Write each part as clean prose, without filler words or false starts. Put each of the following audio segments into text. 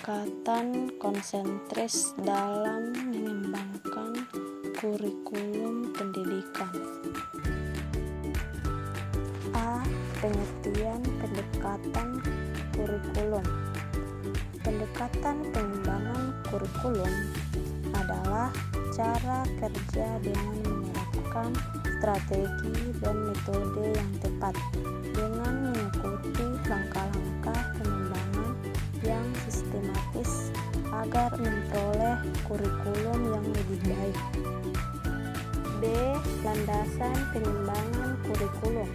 Pendekatan konsentris dalam mengembangkan kurikulum pendidikan. A. Pengertian pendekatan kurikulum. Pendekatan pengembangan kurikulum adalah cara kerja dengan menerapkan strategi dan metode yang tepat dengan mengikuti langkah-langkah pengembangan yang sistematis agar memperoleh kurikulum yang lebih baik. B. Landasan pengembangan kurikulum.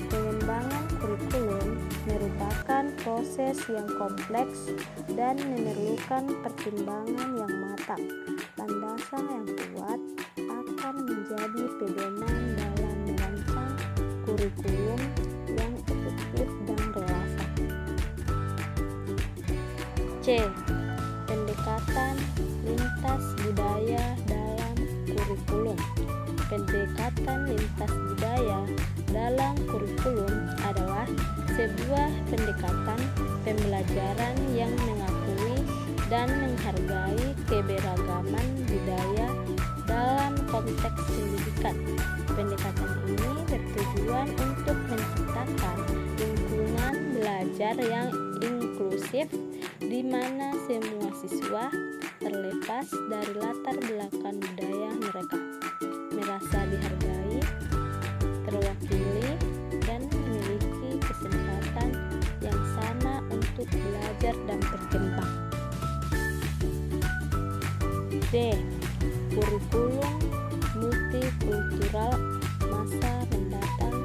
Pengembangan kurikulum merupakan proses yang kompleks dan memerlukan pertimbangan yang matang. Landasan yang kuat akan menjadi pedoman dalam merancang kurikulum yang efektif dan relevan. C. Pendekatan lintas budaya dalam kurikulum. Pendekatan lintas budaya dalam kurikulum adalah sebuah pendekatan pembelajaran yang mengakui dan menghargai keberagaman budaya dalam konteks pendidikan. Pendekatan ini bertujuan untuk menciptakan lingkungan belajar yang inklusif di mana semua siswa, terlepas dari latar belakang budaya mereka, merasa dihargai, terwakili, dan memiliki kesempatan yang sama untuk belajar dan berkembang. D. Kurikulum multikultural masa mendatang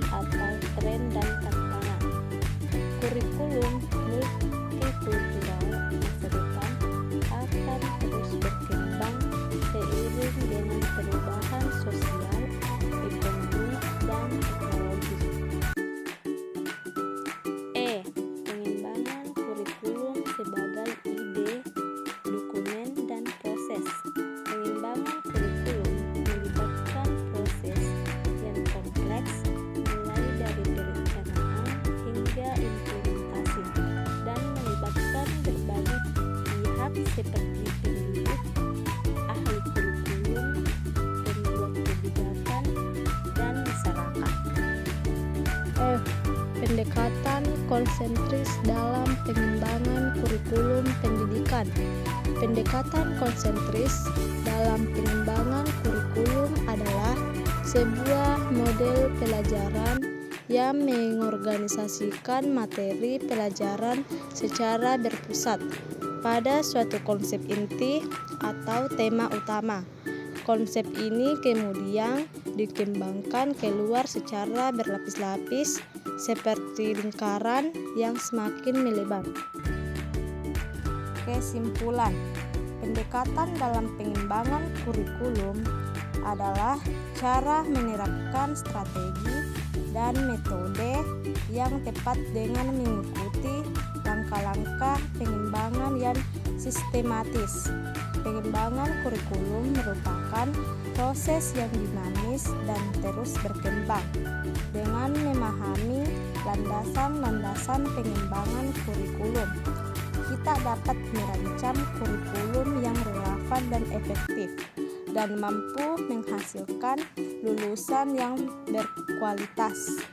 atau tren dan tantangan. Kurikulum multikultural masa depan akan terus berkembang seiring dengan perubahan sosial, ekonomi, dan teknologi. E. Pengembangan kurikulum sebagai ide, dokumen, dan proses. Pengembangan kurikulum melibatkan proses yang kompleks mulai dari perencanaan hingga implementasi dan melibatkan berbagai pihak seperti pendidik, ahli kurikulum, pembuat kebijakan, dan masyarakat. F. Pendekatan konsentris dalam pengembangan kurikulum pendidikan. Pendekatan konsentris dalam pengembangan kurikulum adalah sebuah model pelajaran yang mengorganisasikan materi pelajaran secara berpusat pada suatu konsep inti atau tema utama. Konsep ini kemudian dikembangkan keluar secara berlapis-lapis seperti lingkaran yang semakin melebar. Kesimpulan, pendekatan dalam pengembangan kurikulum adalah cara menerapkan strategi dan metode yang tepat dengan mengikuti langkah-langkah pengembangan yang sistematis. Pengembangan kurikulum merupakan proses yang dinamis dan terus berkembang. Dengan memahami landasan-landasan pengembangan kurikulum, kita dapat merancang kurikulum yang relevan dan efektif dan mampu menghasilkan lulusan yang berkualitas.